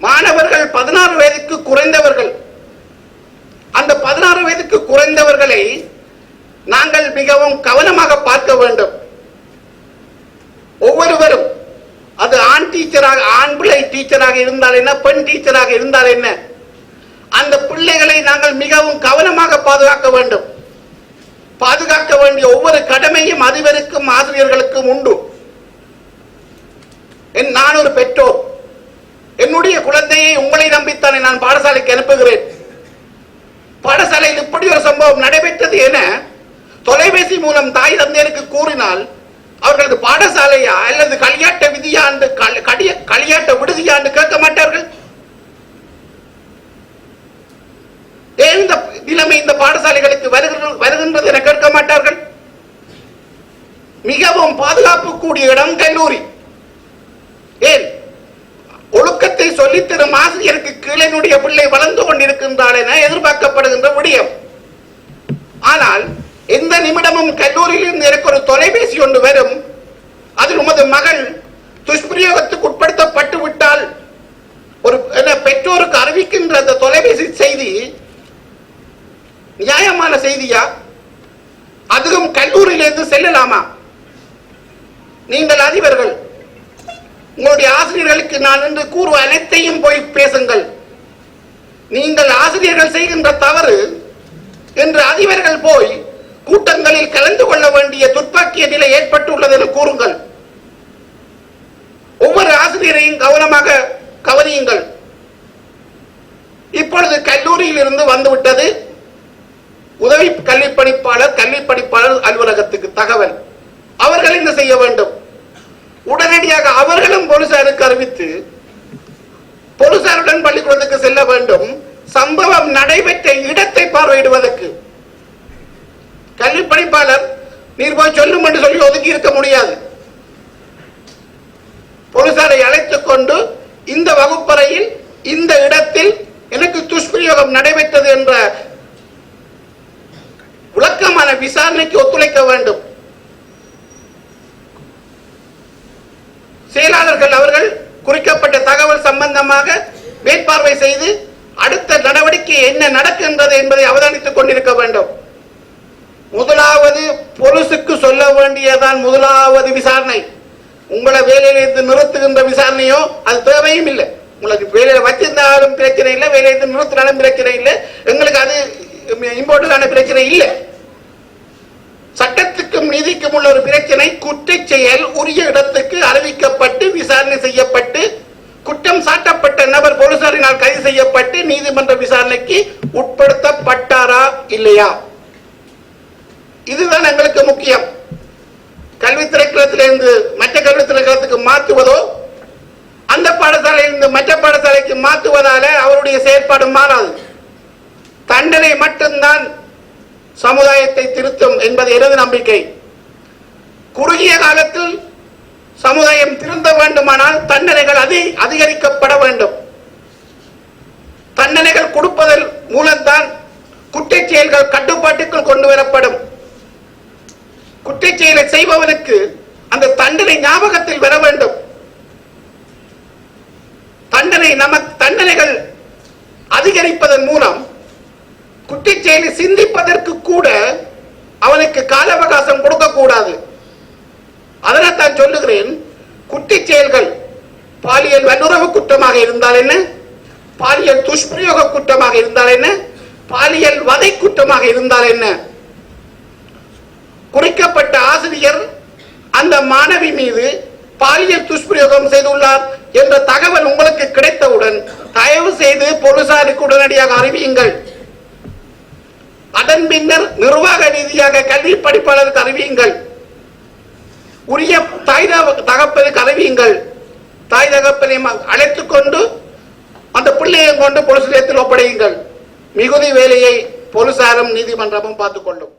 மாணவர்கள் 16 வயதுக்கு குறைந்தவர்கள். அந்த 16 வயதுக்கு குறைந்தவர்களை நாங்கள் மிகவும் கவனமாக பார்க்க வேண்டும். ஒவ்வொருவரும், அது ஆண் டீச்சராக, ஆண் பிள்ளை டீச்சராக இருந்தால் என்ன, பெண் டீச்சராக இருந்தால் என்ன, அந்த பிள்ளைகளை நாங்கள் மிகவும் கவனமாக பாதுகாக்க வேண்டும். பாதுகாக்க வேண்டிய ஒவ்வொரு கடமையும் அதிபருக்கும் ஆசிரியர்களுக்கும் உண்டு. நான் ஒரு பெற்றோர், என்னுடைய குழந்தையை உங்களை நம்பித்தானே நான் பாடசாலைக்கு அனுப்புகிறேன். பாடசாலையில் இப்படி ஒரு சம்பவம் நடைபெற்றது என தொலைபேசி மூலம் தாய் தந்தையருக்கு கூறினால் அவர்களது பாடசாலையா அல்லது களியாட்ட விதியாண்டு களியாட்ட விடுதியாண்டு கேட்க மாட்டார்கள். ஏன் இந்த நிலைமை இந்த பாடசாலைகளுக்கு வருகின்றது என கேட்க மாட்டார்கள். மிகவும் பாதுகாப்பு கூடிய இடம் கல்லூரி. ஏன் ஒழுக்கத்தை சொல்லித்தரும் ஆசிரியருக்கு கீழனுடைய பிள்ளை வளர்ந்து கொண்டிருக்கின்றாள் என எதிர்பார்க்கப்படுகின்ற விடயம். ஆனால் எந்த நிமிடமும் கல்லூரியில் இருந்து எனக்கு ஒரு தொலைபேசி ஒன்று வரும், அதில் உமது மகள் துஷ்பிரயோகத்துக்கு உட்படுத்தப்பட்டு விட்டால் ஒரு பெற்றோருக்கு அறிவிக்கின்ற அந்த தொலைபேசி செய்தி நியாயமான செய்தியா? அதுவும் கல்லூரியிலிருந்து செல்லலாமா? நீங்கள் அதிபர்கள், உங்களுடைய ஆசிரியர்களுக்கு நான் என்று கூறுவ அனைத்தையும் போய் பேசுங்கள். நீங்கள் ஆசிரியர்கள் செய்கின்ற தவறு என்று அதிபர்கள் போய் கூட்டங்களில் கலந்து கொள்ள வேண்டிய துப்பாக்கிய நிலை ஏற்பட்டுள்ளது என கூறுங்கள். ஒவ்வொரு ஆசிரியரையும் கவனமாக கவனியுங்கள். இப்பொழுது கல்லூரியில் இருந்து வந்துவிட்டது உதவி கல்விப்பணிப்பாளர் அலுவலகத்துக்கு தகவல். அவர்கள் என்ன செய்ய வேண்டும்? உடனடியாக அவர்களும் போலீசாருக்கு அறிவித்து போலீசாருடன் பள்ளிக்கூடத்துக்கு செல்ல வேண்டும். சம்பவம் நடைபெற்ற இடத்தை பார்வையிடுவதற்கு. கல்வி பணிப்பாளர் நீர் போய் சொல்லும் என்று சொல்லி ஒதுக்கி இருக்க முடியாது. போலீசாரை அழைத்துக் கொண்டு இந்த வகுப்பறையில் இந்த இடத்தில் எனக்கு துஷ்பிரயோகம் நடைபெற்றது என்ற விளக்கமான விசாரணைக்கு ஒத்துழைக்க வேண்டும். செயலாளர்கள் அவர்கள் குறிக்கப்பட்ட தகவல் சம்பந்தமாக மேற்பார்வை செய்து அடுத்த நடவடிக்கை என்ன நடக்கின்றது என்பதை அவதானித்துக் கொண்டிருக்க வேண்டும். முதலாவது போலீசுக்கு சொல்ல வேண்டியதான் முதலாவது விசாரணை. உங்களை வேலையிலிருந்து நிறுத்துகின்ற விசாரணையோ அது தேவையும் இல்லை. உங்களுக்கு வேலையில வச்சிருந்தாலும் பிரச்சனை இல்லை, வேலையிலிருந்து நிறுத்தினாலும் பிரச்சனை இல்லை. எங்களுக்கு அது இம்பார்ட்டன்டான பிரச்சனை இல்லை. சட்டத்துக்கும் நீதிக்கும் உள்ள ஒரு பிரச்சனை, குற்ற செயல் உரிய இடத்துக்கு அறிவிக்கப்பட்டு விசாரணை செய்யப்பட்டு குற்றம் சாட்டப்பட்ட நபர் போலீசாரினால் கைது செய்யப்பட்டு நீதிமன்ற விசாரணைக்கு உட்படுத்தப்பட்டாரா இல்லையா, இதுதான் எங்களுக்கு முக்கியம். கல்வி திணைக்களத்திலிருந்து மற்ற கல்வி திணைக்களத்துக்கு மாற்றுவதோ அந்த பாடசாலையிலிருந்து மற்ற பாடசாலைக்கு மாற்றுவதால அவருடைய செயற்பாடு மாறாது. தண்டனை மட்டும்தான் சமுதாயத்தை திருத்தும் என்பது எனது நம்பிக்கை. குறுகிய காலத்தில் சமுதாயம் திருந்த வேண்டுமானால் தண்டனைகள் அதிகரிக்கப்பட வேண்டும். தண்டனைகள் கொடுப்பதன் மூலம்தான் குற்றச் செயல்கள் கட்டுப்பாட்டுக்குள் கொண்டு வரப்படும். குற்றச் செயலை செய்பவனுக்கு அந்த தண்டனை ஞாபகத்தில் வர வேண்டும். தண்டனைகள் அதிகரிப்பதன் மூலம் குற்றச் செயலை சிந்திப்பதற்கு கூட அவனுக்கு கால அவகாசம் கொடுக்கக்கூடாது. அதனால் தான் சொல்லுகிறேன், குற்றச் செயல்கள் பாலியல் வல்லுறவு குற்றமாக இருந்தால் என்ன, பாலியல் துஷ்பிரயோக குற்றமாக இருந்தால் என்ன, பாலியல் வதை குற்றமாக இருந்தால் என்ன, குறிக்கப்பட்ட ஆசிரியர் அந்த மாணவி மீது பாலியல் துஷ்பிரயோகம் செய்துள்ளார் என்ற தகவல் உங்களுக்கு கிடைத்தவுடன் தயவு செய்து போலீசாருக்கு உடனடியாக அறிவியுங்கள். அதன் பின்னர் நிர்வாக ரீதியாக கல்வி படிப்பாளருக்கு அறிவியுங்கள். உரிய தாய் தகப்பனுக்கு அறிவியுங்கள். தாய் தகப்பனை அழைத்துக் கொண்டு அந்த பிள்ளையை கொண்டு போலீஸ் நிலையத்தில் ஒப்படையுங்கள். மிகுதி வேலையை போலீசாரும் நீதிமன்றமும் பார்த்துக் கொள்ளும்.